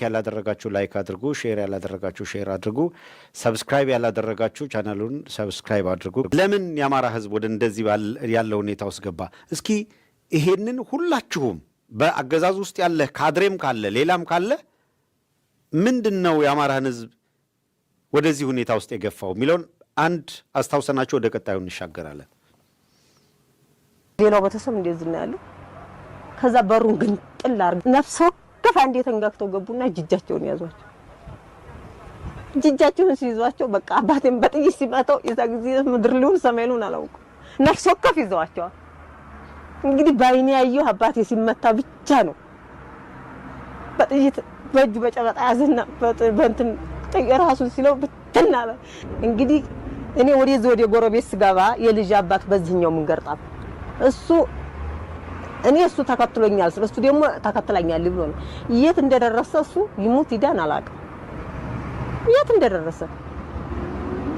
ያላደረጋችሁ ላይክ አድርጉ፣ ሼር ያላደረጋችሁ ሼር አድርጉ፣ ሰብስክራይብ ያላደረጋችሁ ቻናሉን ሰብስክራይብ አድርጉ። ለምን የአማራ ህዝብ ወደ እንደዚህ ያለው ሁኔታ ውስጥ ገባ? እስኪ ይሄንን ሁላችሁም በአገዛዝ ውስጥ ያለ ካድሬም ካለ ሌላም ካለ ምንድነው የአማራን ህዝብ ወደዚህ ሁኔታ ውስጥ የገፋው የሚለውን አንድ አስታውሰናችሁ ወደ ቀጣዩ እንሻገራለን። ሌላው በተሰም እንደዚህ ነው ያለው። ከዛ በሩን ግን ጥል አድርገው ነፍስ ወከፍ አንዴ ተንጋግተው ገቡና እጃቸውን ያዟቸው። እጃቸውን ሲይዟቸው በቃ አባቴን በጥይት ሲመታው የዛ ጊዜ ምድር ሊሆን ሰማዩን አላውቅም። ነፍስ ወከፍ ይዘዋቸዋል። እንግዲህ ባይኔ ያየው አባቴ ሲመታ ብቻ ነው። በጥይት በእጁ በጨበጣ ያዘና በእንትን ራሱን ሲለው ብትናለ። እንግዲህ እኔ ወደ ጎረቤት ስገባ የልጅ አባት በዚህኛው መንገርጣት እሱ ተከትሎኛል። ስለሱ ደግሞ ተከትላኛል ብሎ ነው። የት እንደደረሰ እሱ ይሙት ይዳን አላውቅም። የት እንደደረሰ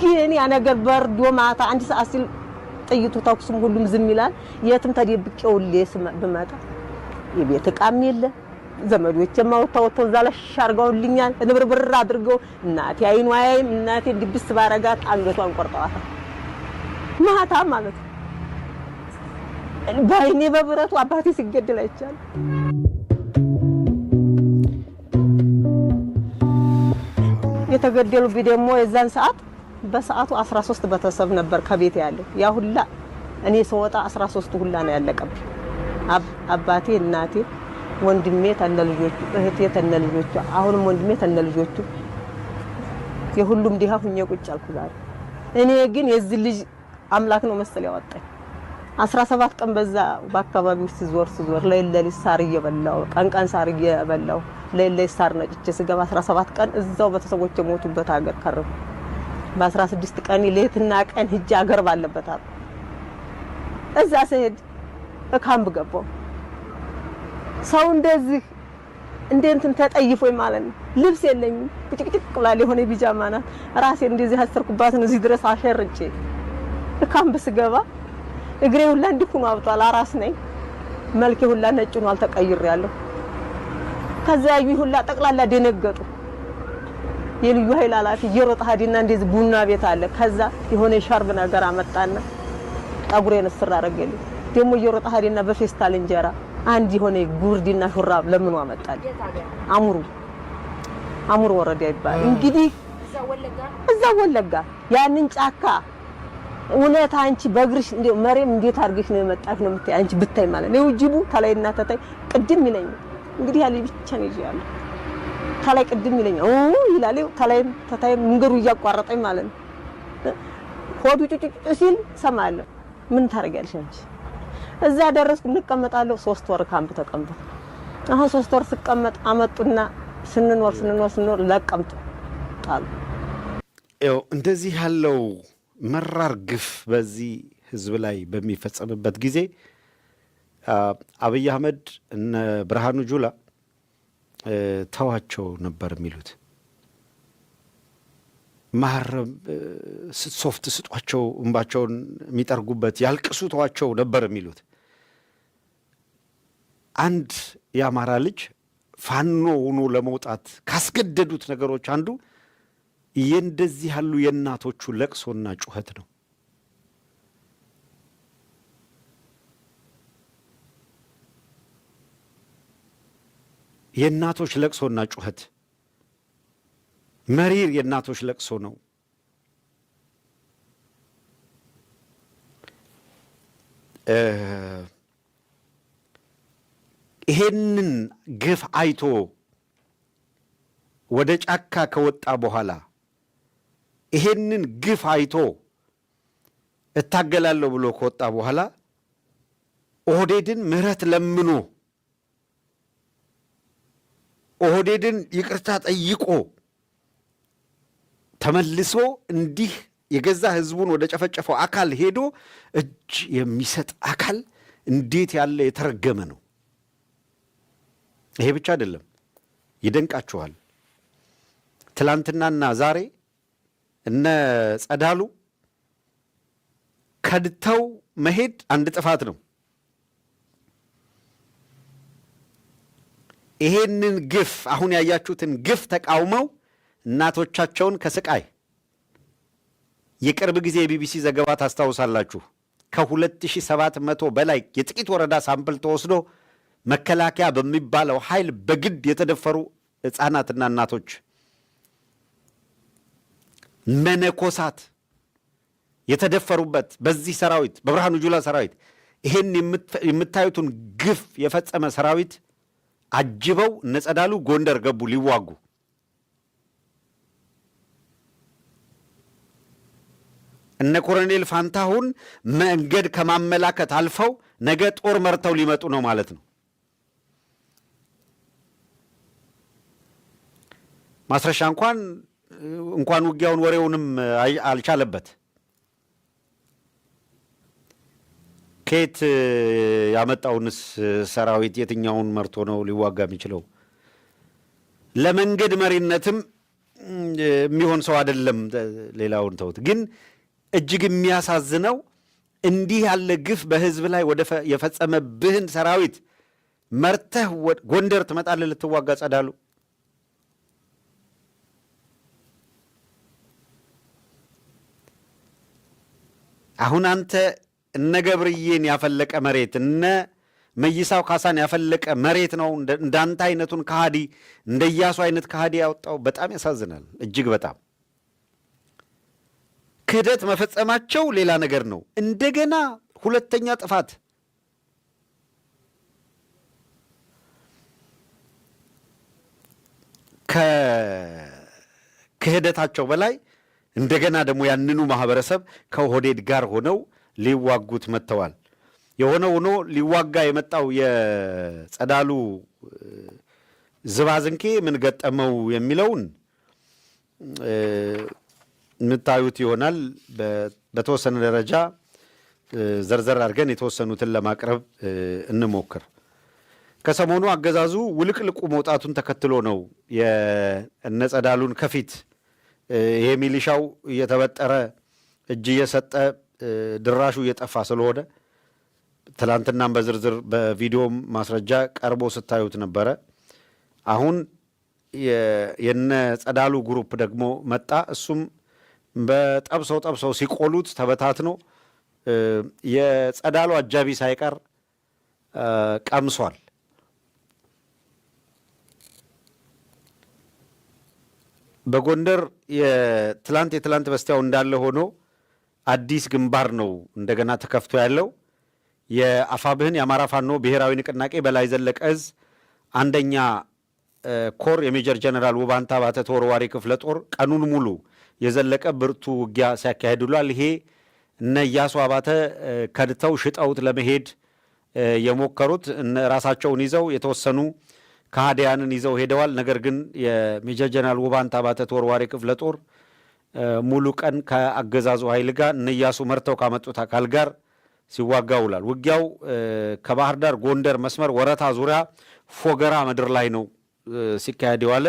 ግን ያ ነገር በርዶ ማታ አንድ ሰዓት ሲል ጥይቱ ተኩስም ሁሉም ዝም ይላል። የትም ተደብቄው ብመጣ የቤት ዕቃም የለ ዘመዶቼም አውጥተው ዛለሽ አርገውልኛል። ንብርብር አድርገው እናቴ አይኑ አያይም። እናቴ ድብስ ባረጋት አንገቷን ቆርጠዋታል። ማታ ማለት ባይኔ በብረቱ አባቴ ሲገደል አይቻል። የተገደሉ ቢደሞ የዛን ሰዓት በሰዓቱ 13 ቤተሰብ ነበር ከቤት ያለው። ያ ሁላ እኔ ሰወጣ 13 ሁላ ነው ያለቀብኝ። አባቴ፣ እናቴ፣ ወንድሜ ተነልጆቹ፣ እህቴ ተነልጆቹ፣ አሁንም ወንድሜ ተነልጆቹ የሁሉም ዲሃ ሁኜ ቁጭ አልኩ ዛሬ። እኔ ግን የዚህ ልጅ አምላክ ነው መሰል ያወጣኝ። 17 ቀን በዛ በአካባቢው ሲዞር ለይለሊ ሳር እየበላው ቀን ሳር እየበላው ለይለሊ ሳር ነጭቼ ስገባ 17 ቀን እዛው ቤተሰቦቼ ሞቱበት ሀገር ከረም። በ16 ቀን ሌትና ቀን ሂጅ ሀገር ባለበት አለ። እዛ ሲሄድ ካምፕ ገባው። ሰው እንደዚህ እንትን ተጠይፎኝ ማለት ነው። ልብስ የለኝም ጭቅጭቅ ብላል የሆነ ቢጃማ ናት። ራሴ እንደዚህ አሰርኩባት ነው እዚህ ድረስ አሸርጬ ካምፕ ስገባ እግሬ ሁላ እንዲሁን አብጧል። አራስ ነኝ። መልኬ ሁላ ነጭ ነው አልተቀይሬያለሁ። ከዛ ያዩ ሁላ ጠቅላላ ደነገጡ። የልዩ ኃይል ኃላፊ እየሮጠ ሀዲና እንደዚህ ቡና ቤት አለ። ከዛ የሆነ ሻርብ ነገር አመጣና ጠጉሬን እስር አደረገልኝ። ደግሞ እየሮጠ ሀዲና በፌስታል እንጀራ አንድ የሆነ ጉርዲና ሹራብ ለምኑ አመጣልኝ። አሙሩ ወረዳ ይባላል። እንግዲህ እዛ ወለጋ ያንን ጫካ እውነት አንቺ በእግርሽ እንዴ መሬም እንዴት አድርገሽ ነው የመጣሽ ነው የምታይ አንቺ ብታይ ማለት ነው። ጅቡ ተላይና ተታይ ቅድም ይለኝ እንግዲህ ያለ ብቻ ነው ይያለ ተላይ ቅድም ይለኝ ይላል ተታይ መንገሩ እያቋረጠኝ ማለት ነው። ሆዱ ጭጭጭ ሲል ሰማለሁ። ምን ታረጋለሽ አንቺ? እዛ ደረስኩ። እንቀመጣለሁ 3 ወር ካምፕ ተቀምጠ አሁን 3 ወር ስቀመጥ አመጡና ስንኖር ለቀምጡ ጣሉ። እንደዚህ ያለው መራር ግፍ በዚህ ህዝብ ላይ በሚፈጸምበት ጊዜ አብይ አህመድ እነ ብርሃኑ ጁላ ተዋቸው ነበር የሚሉት። ማረም ሶፍት ስጧቸው፣ እንባቸውን የሚጠርጉበት ያልቅሱ ተዋቸው ነበር የሚሉት። አንድ የአማራ ልጅ ፋኖ ሆኖ ለመውጣት ካስገደዱት ነገሮች አንዱ እንደዚህ ያሉ የእናቶቹ ለቅሶና ጩኸት ነው። የእናቶች ለቅሶና ጩኸት መሪር የእናቶች ለቅሶ ነው። ይሄንን ግፍ አይቶ ወደ ጫካ ከወጣ በኋላ ይሄንን ግፍ አይቶ እታገላለሁ ብሎ ከወጣ በኋላ ኦህዴድን ምህረት ለምኖ ኦህዴድን ይቅርታ ጠይቆ ተመልሶ እንዲህ የገዛ ህዝቡን ወደ ጨፈጨፈው አካል ሄዶ እጅ የሚሰጥ አካል እንዴት ያለ የተረገመ ነው። ይሄ ብቻ አይደለም፣ ይደንቃችኋል። ትላንትናና ዛሬ እነ ጸዳሉ ከድተው መሄድ አንድ ጥፋት ነው። ይሄንን ግፍ አሁን ያያችሁትን ግፍ ተቃውመው እናቶቻቸውን ከስቃይ የቅርብ ጊዜ የቢቢሲ ዘገባ ታስታውሳላችሁ። ከ2700 በላይ የጥቂት ወረዳ ሳምፕል ተወስዶ መከላከያ በሚባለው ኃይል በግድ የተደፈሩ ሕፃናትና እናቶች፣ መነኮሳት የተደፈሩበት በዚህ ሰራዊት በብርሃኑ ጁላ ሰራዊት ይሄን የምታዩትን ግፍ የፈጸመ ሰራዊት አጅበው እነ ጸዳሉ ጎንደር ገቡ ሊዋጉ። እነ ኮሎኔል ፋንታሁን መንገድ ከማመላከት አልፈው ነገ ጦር መርተው ሊመጡ ነው ማለት ነው። ማስረሻ እንኳን ውጊያውን ወሬውንም አልቻለበት። ከየት ያመጣውንስ ሰራዊት የትኛውን መርቶ ነው ሊዋጋ የሚችለው? ለመንገድ መሪነትም የሚሆን ሰው አይደለም። ሌላውን ተውት። ግን እጅግ የሚያሳዝነው እንዲህ ያለ ግፍ በህዝብ ላይ የፈጸመብህን ሰራዊት መርተህ ጎንደር ትመጣለህ ልትዋጋ ጸዳሉ። አሁን አንተ እነ ገብርዬን ያፈለቀ መሬት እነ መይሳው ካሳን ያፈለቀ መሬት ነው እንዳንተ አይነቱን ከሃዲ እንደ ኢያሱ አይነት ከሃዲ ያወጣው። በጣም ያሳዝናል። እጅግ በጣም ክህደት መፈጸማቸው ሌላ ነገር ነው። እንደገና ሁለተኛ ጥፋት ከክህደታቸው በላይ እንደገና ደግሞ ያንኑ ማህበረሰብ ከኦህዴድ ጋር ሆነው ሊዋጉት መጥተዋል። የሆነው ሆኖ ሊዋጋ የመጣው የጸዳሉ ዝባዝንኬ ምን ገጠመው የሚለውን የምታዩት ይሆናል። በተወሰነ ደረጃ ዘርዘር አድርገን የተወሰኑትን ለማቅረብ እንሞክር። ከሰሞኑ አገዛዙ ውልቅልቁ መውጣቱን ተከትሎ ነው የእነ ጸዳሉን ከፊት ይሄ ሚሊሻው እየተበጠረ እጅ እየሰጠ ድራሹ እየጠፋ ስለሆነ ትላንትናም በዝርዝር በቪዲዮም ማስረጃ ቀርቦ ስታዩት ነበረ። አሁን የነ ጸዳሉ ግሩፕ ደግሞ መጣ። እሱም በጠብሰው ሲቆሉት ተበታትኖ የጸዳሉ አጃቢ ሳይቀር ቀምሷል። በጎንደር የትላንት በስቲያው እንዳለ ሆኖ አዲስ ግንባር ነው እንደገና ተከፍቶ ያለው። የአፋብህን የአማራ ፋኖ ብሔራዊ ንቅናቄ በላይ ዘለቀ እዝ አንደኛ ኮር የሜጀር ጀነራል ውባንታ ባተ ተወርዋሪ ክፍለ ጦር ቀኑን ሙሉ የዘለቀ ብርቱ ውጊያ ሲያካሄድ ውሏል። ይሄ እነ ኢያሱ አባተ ከድተው ሽጠውት ለመሄድ የሞከሩት ራሳቸውን ይዘው የተወሰኑ ከሃዲያንን ይዘው ሄደዋል። ነገር ግን የሜጀር ጀነራል ውባንታ ባተ ተወርዋሪ ክፍለ ጦር ሙሉ ቀን ከአገዛዙ ኃይል ጋር እነ ኢያሱ መርተው ካመጡት አካል ጋር ሲዋጋ ውሏል። ውጊያው ከባህር ዳር ጎንደር መስመር ወረታ ዙሪያ ፎገራ ምድር ላይ ነው ሲካሄድ የዋለ።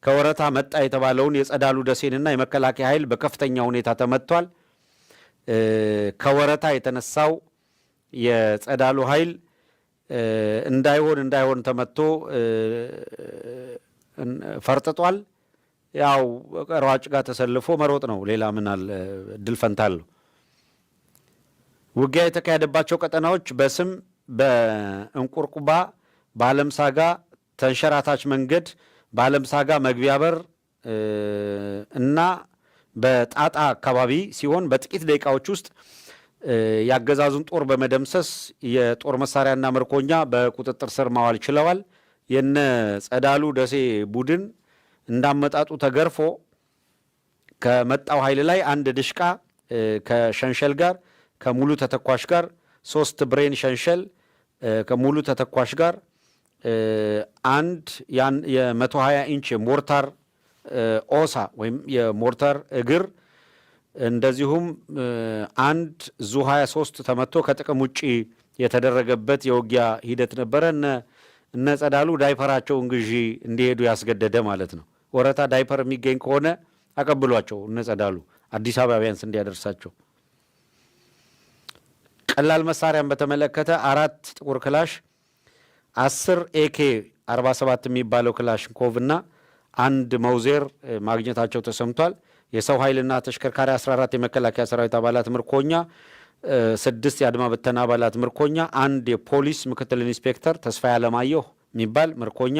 ከወረታ መጣ የተባለውን የጸዳሉ ደሴንና የመከላከያ ኃይል በከፍተኛ ሁኔታ ተመቷል። ከወረታ የተነሳው የጸዳሉ ኃይል እንዳይሆን ተመቶ ፈርጥጧል። ያው ሯጭ ጋር ተሰልፎ መሮጥ ነው። ሌላ ምን አለ? ድል ፈንታለሁ። ውጊያ የተካሄደባቸው ቀጠናዎች በስም በእንቁርቁባ፣ በአለምሳጋ ተንሸራታች መንገድ፣ በአለምሳጋ መግቢያ በር እና በጣጣ አካባቢ ሲሆን በጥቂት ደቂቃዎች ውስጥ ያገዛዙን ጦር በመደምሰስ የጦር መሳሪያና ምርኮኛ በቁጥጥር ስር ማዋል ችለዋል። የነ ጸዳሉ ደሴ ቡድን እንዳመጣጡ ተገርፎ ከመጣው ኃይል ላይ አንድ ድሽቃ ከሸንሸል ጋር ከሙሉ ተተኳሽ ጋር 3 ብሬን ሸንሸል ከሙሉ ተተኳሽ ጋር አንድ የ120 ኢንች ሞርታር ኦሳ ወይም የሞርታር እግር እንደዚሁም አንድ ዙ 23 ተመቶ ከጥቅም ውጪ የተደረገበት የውጊያ ሂደት ነበረ። እነ ጸዳሉ ዳይፐራቸውን ግዢ እንዲሄዱ ያስገደደ ማለት ነው። ወረታ ዳይፐር የሚገኝ ከሆነ አቀብሏቸው እነ ጸዳሉ አዲስ አበባ ቢያንስ እንዲያደርሳቸው። ቀላል መሳሪያን በተመለከተ 4 ጥቁር ክላሽ፣ 10 AK 47 የሚባለው ክላሽንኮቭና አንድ መውዜር ማግኘታቸው ተሰምቷል። የሰው ኃይልና ተሽከርካሪ 14 የመከላከያ ሰራዊት አባላት ምርኮኛ፣ 6 የአድማ ብተና አባላት ምርኮኛ፣ አንድ የፖሊስ ምክትል ኢንስፔክተር ተስፋዬ አለማየሁ የሚባል ምርኮኛ፣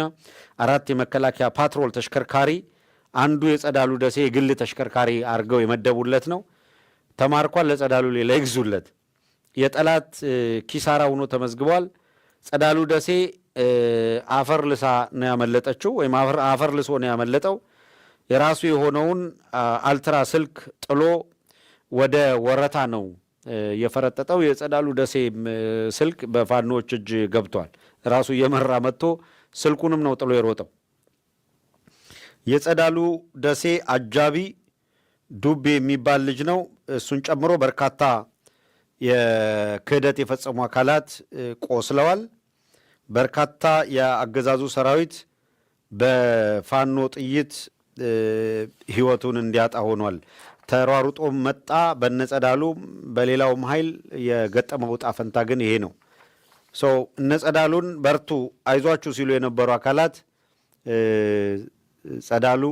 4 የመከላከያ ፓትሮል ተሽከርካሪ፣ አንዱ የጸዳሉ ደሴ የግል ተሽከርካሪ አድርገው የመደቡለት ነው ተማርኳል። ለጸዳሉ ሌላ ይግዙለት። የጠላት ኪሳራ ሆኖ ተመዝግቧል። ጸዳሉ ደሴ አፈር ልሳ ነው ያመለጠችው፣ ወይም አፈር ልሶ ነው ያመለጠው። የራሱ የሆነውን አልትራ ስልክ ጥሎ ወደ ወረታ ነው የፈረጠጠው። የጸዳሉ ደሴ ስልክ በፋኖች እጅ ገብቷል። ራሱ እየመራ መጥቶ ስልኩንም ነው ጥሎ የሮጠው። የጸዳሉ ደሴ አጃቢ ዱቤ የሚባል ልጅ ነው። እሱን ጨምሮ በርካታ የክህደት የፈጸሙ አካላት ቆስለዋል። በርካታ የአገዛዙ ሰራዊት በፋኖ ጥይት ህይወቱን እንዲያጣ ሆኗል። ተሯሩጦም መጣ በነጸዳሉ። በሌላውም ኃይል የገጠመው ዕጣ ፈንታ ግን ይሄ ነው። እነጸዳሉን በርቱ አይዟችሁ ሲሉ የነበሩ አካላት ጸዳሉ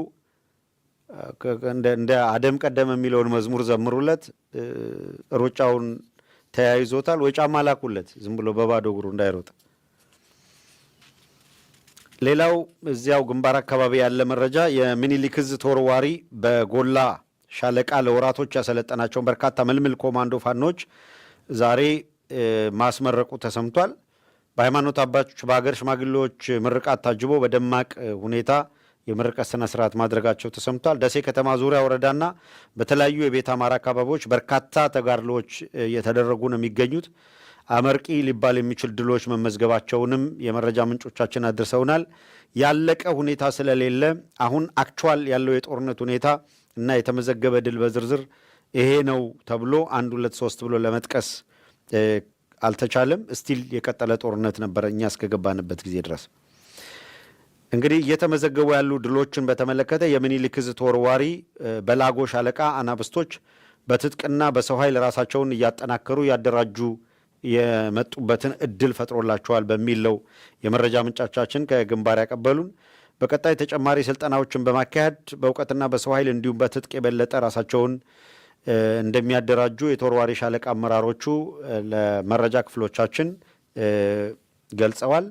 እንደ አደም ቀደም የሚለውን መዝሙር ዘምሩለት፣ ሩጫውን ተያይዞታል። ወይ ጫማ ላኩለት ዝም ብሎ በባዶ እግሩ እንዳይሮጥ። ሌላው እዚያው ግንባር አካባቢ ያለ መረጃ የሚኒሊክ ዕዝ ተወርዋሪ በጎላ ሻለቃ ለወራቶች ያሰለጠናቸውን በርካታ ምልምል ኮማንዶ ፋኖች ዛሬ ማስመረቁ ተሰምቷል። በሃይማኖት አባቶች በሀገር ሽማግሌዎች ምርቃት ታጅቦ በደማቅ ሁኔታ የምርቀት ስነ ስርዓት ማድረጋቸው ተሰምቷል። ደሴ ከተማ ዙሪያ ወረዳና በተለያዩ የቤት አማራ አካባቢዎች በርካታ ተጋድሎዎች እየተደረጉ ነው የሚገኙት። አመርቂ ሊባል የሚችል ድሎች መመዝገባቸውንም የመረጃ ምንጮቻችን አድርሰውናል። ያለቀ ሁኔታ ስለሌለ አሁን አክቹዋል ያለው የጦርነት ሁኔታ እና የተመዘገበ ድል በዝርዝር ይሄ ነው ተብሎ 1 2 3 ብሎ ለመጥቀስ አልተቻለም። ስቲል የቀጠለ ጦርነት ነበረ እኛ እስከገባንበት ጊዜ ድረስ። እንግዲህ እየተመዘገቡ ያሉ ድሎችን በተመለከተ የሚኒሊክ ዕዝ ተወርዋሪ በላጎ ሻለቃ አናብስቶች በትጥቅና በሰው ኃይል ራሳቸውን እያጠናከሩ ያደራጁ የመጡበትን እድል ፈጥሮላቸዋል በሚለው የመረጃ ምንጫቻችን ከግንባር ያቀበሉን። በቀጣይ ተጨማሪ ስልጠናዎችን በማካሄድ በእውቀትና በሰው ኃይል እንዲሁም በትጥቅ የበለጠ ራሳቸውን እንደሚያደራጁ የተወርዋሪ ሻለቃ አመራሮቹ ለመረጃ ክፍሎቻችን ገልጸዋል።